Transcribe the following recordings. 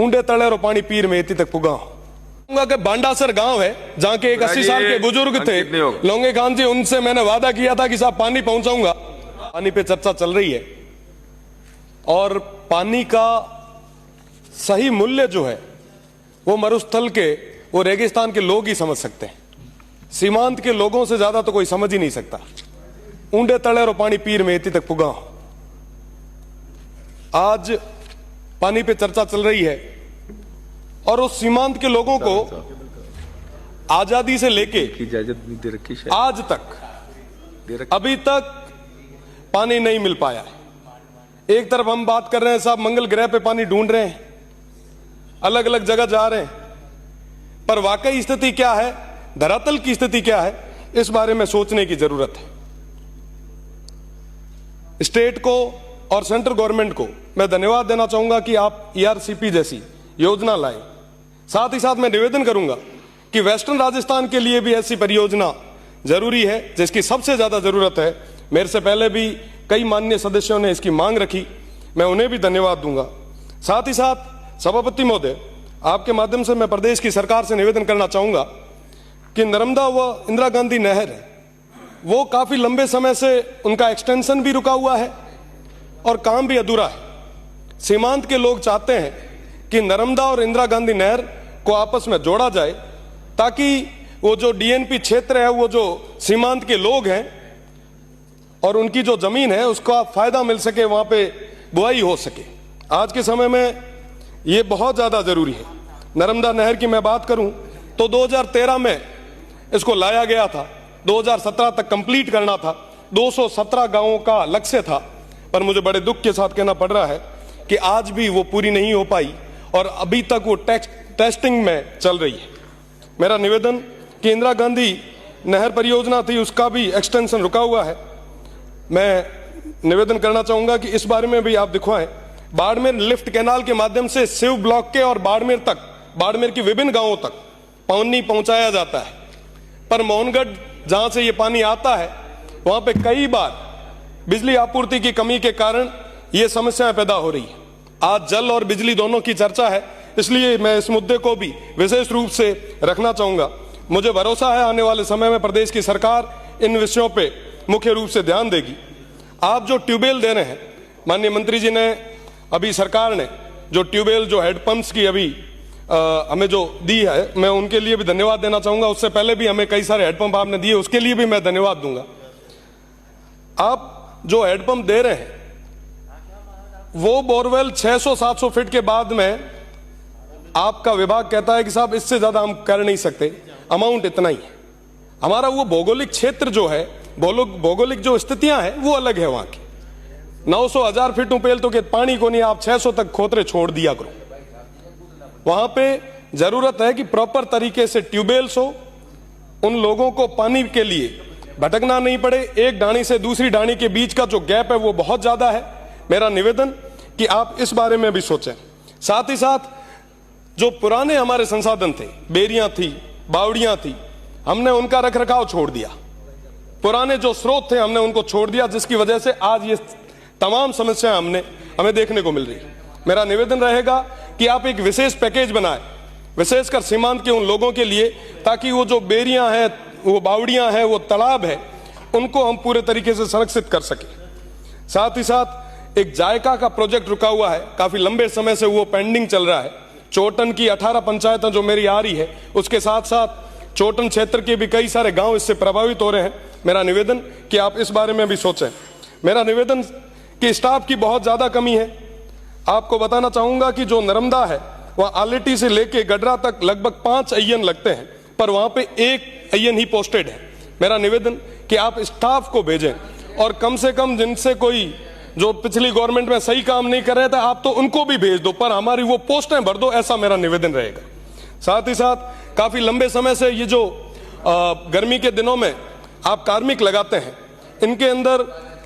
ऊंडे तले और पानी पीर में इतनी तक पुगा कि बांडासर गांव है जहां के एक 80 साल के बुजुर्ग थे लोंगे खान जी, उनसे मैंने वादा किया था कि साहब पानी पहुंचाऊंगा। पानी पे चर्चा चल रही है और पानी का सही मूल्य जो है वो मरुस्थल के, वो रेगिस्तान के लोग ही समझ सकते हैं। सीमांत के लोगों से ज्यादा तो कोई समझ ही नहीं सकता। ऊंडे तले और पानी पीर में इतनी तक पुगा। आज पानी पे चर्चा चल रही है और उस सीमांत के लोगों को आजादी से लेके आज तक अभी तक पानी नहीं मिल पाया है। एक तरफ हम बात कर रहे हैं साहब मंगल ग्रह पे पानी ढूंढ रहे हैं, अलग अलग जगह जा रहे हैं, पर वाकई स्थिति क्या है, धरातल की स्थिति क्या है, इस बारे में सोचने की जरूरत है। स्टेट को और सेंट्रल गवर्नमेंट को मैं धन्यवाद देना चाहूंगा कि आप ERCP जैसी योजना लाए। साथ ही साथ मैं निवेदन करूंगा कि वेस्टर्न राजस्थान के लिए भी ऐसी परियोजना जरूरी है जिसकी सबसे ज्यादा जरूरत है। मेरे से पहले भी कई माननीय सदस्यों ने इसकी मांग रखी, मैं उन्हें भी धन्यवाद दूंगा। साथ ही साथ सभापति महोदय, आपके माध्यम से मैं प्रदेश की सरकार से निवेदन करना चाहूंगा कि नर्मदा व इंदिरा गांधी नहर है वो काफी लंबे समय से उनका एक्सटेंशन भी रुका हुआ है और काम भी अधूरा है। सीमांत के लोग चाहते हैं कि नर्मदा और इंदिरा गांधी नहर को आपस में जोड़ा जाए ताकि वो जो DNP क्षेत्र है, वो जो सीमांत के लोग हैं और उनकी जो जमीन है उसका फायदा मिल सके, वहां पे बुआई हो सके। आज के समय में ये बहुत ज्यादा जरूरी है। नर्मदा नहर की मैं बात करूं तो 2013 में इसको लाया गया था, 2017 तक कंप्लीट करना था, 217 गांवों का लक्ष्य था, पर मुझे बड़े दुख के साथ कहना पड़ रहा है कि आज भी वो पूरी नहीं हो पाई और अभी तक वो टेस्टिंग में चल रही है। मेरा निवेदन कि इंदिरा गांधी नहर परियोजना थी उसका भी एक्सटेंशन रुका हुआ है। मैं निवेदन करना चाहूंगा कि इस बारे में भी आप दिखवाएं। बाड़मेर लिफ्ट कैनाल के माध्यम से शिव ब्लॉक के और बाड़मेर तक, बाड़मेर की विभिन्न गांवों तक पानी पहुंचाया जाता है, पर मोहनगढ़ जहां से ये पानी आता है वहां पे कई बार बिजली आपूर्ति की कमी के कारण ये समस्याएं पैदा हो रही है। आज जल और बिजली दोनों की चर्चा है, इसलिए मैं इस मुद्दे को भी विशेष रूप से रखना चाहूंगा। मुझे भरोसा है आने वाले समय में प्रदेश की सरकार इन विषयों पे मुख्य रूप से ध्यान देगी। आप जो ट्यूबवेल दे रहे हैं, माननीय मंत्री जी ने अभी, सरकार ने जो ट्यूबवेल, जो हेडपंप्स की अभी हमें जो दी है, मैं उनके लिए भी धन्यवाद देना चाहूंगा। उससे पहले भी हमें कई सारे हेडपंप आपने दिए, उसके लिए भी मैं धन्यवाद दूंगा। आप जो हेडपंप दे रहे हैं वो बोरवेल 600-700 फीट के बाद में आपका विभाग कहता है कि साहब इससे ज्यादा हम कर नहीं सकते, अमाउंट इतना ही है। हमारा वो भौगोलिक क्षेत्र जो है, भौगोलिक जो स्थितियां हैं वो अलग है। वहां की 900-1000 फीट उपेल तो के पानी को नहीं, आप 600 तक खोतरे छोड़ दिया करो। वहां पे जरूरत है कि प्रॉपर तरीके से ट्यूबवेल्स हो, उन लोगों को पानी के लिए भटकना नहीं पड़े। एक डाणी से दूसरी डाणी के बीच का जो गैप है वो बहुत ज्यादा है। मेरा निवेदन कि आप इस बारे में भी सोचें। साथ ही साथ जो पुराने हमारे संसाधन थे, बेरियां थी, बावड़ियां थी, हमने उनका रखरखाव छोड़ दिया। पुराने जो स्रोत थे हमने उनको छोड़ दिया, जिसकी वजह से आज ये तमाम समस्याएं हमें देखने को मिल रही है। मेरा निवेदन रहेगा कि आप एक विशेष पैकेज बनाएं, विशेषकर सीमांत के उन लोगों के लिए, ताकि वो जो बेरियां हैं, वो बावड़ियां हैं, वो तालाब है, उनको हम पूरे तरीके से संरक्षित कर सके। साथ ही साथ एक जायका का प्रोजेक्ट रुका हुआ है, काफी लंबे समय से वो पेंडिंग चल रहा है। चोटन की 18 पंचायतें जो मेरी आ रही है, उसके साथ साथ चोटन क्षेत्र के भी कई सारे गांव इससे प्रभावित हो रहे हैं। मेरा निवेदन कि आप इस बारे में भी सोचें। मेरा निवेदन कि स्टाफ की बहुत ज्यादा कमी है। आपको बताना चाहूंगा कि जो नर्मदा है वहां आलेटी से लेके गडरा तक लगभग 5 अय्यन लगते हैं, पर वहां पे 1 अय्यन ही पोस्टेड है। मेरा निवेदन कि आप स्टाफ को भेजें और कम से कम जिनसे कोई जो पिछली गवर्नमेंट में सही काम नहीं कर रहे थे आप तो उनको भी भेज दो, पर हमारी वो पोस्टें भर दो, ऐसा मेरा निवेदन रहेगा। साथ ही साथ काफी लंबे समय से ये जो गर्मी के दिनों में आप कार्मिक लगाते हैं, इनके अंदर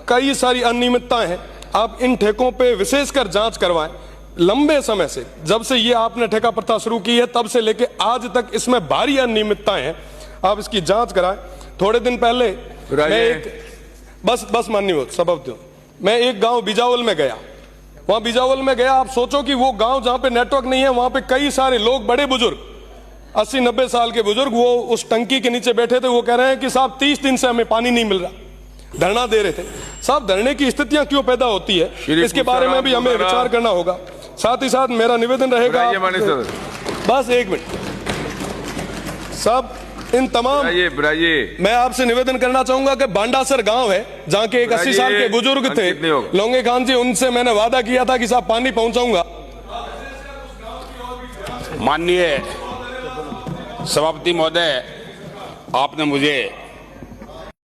कई सारी अनियमितताएं हैं। आप इन ठेकों पे विशेषकर जांच करवाएं। लंबे समय से, जब से ये आपने ठेका प्रथा शुरू की है तब से लेके आज तक इसमें भारी अनियमितताएं हैं, आप इसकी जांच कराएं। थोड़े दिन पहले मैं एक बस माननीय सबब दो, मैं एक गांव बिजावल में गया, वहां बिजावल में गया, आप सोचो कि वो गांव जहां पे नेटवर्क नहीं है, वहां पे कई सारे लोग, बड़े बुजुर्ग, 80-90 साल के बुजुर्ग, वो उस टंकी के नीचे बैठे थे। वो कह रहे हैं कि साहब 30 दिन से हमें पानी नहीं मिल रहा। धरना दे रहे थे। साहब धरने की स्थितियां क्यों पैदा होती है, इसके बारे में भी हमें विचार करना होगा। साथ ही साथ मेरा निवेदन रहेगा, बस एक मिनट साहब, इन तमाम मैं आपसे निवेदन करना चाहूंगा कि बांडासर गांव है जहां के एक 80 साल के बुजुर्ग थे, लोंगे खान जी, उनसे मैंने वादा किया था कि साहब पानी पहुंचाऊंगा। माननीय सभापति महोदय, आपने मुझे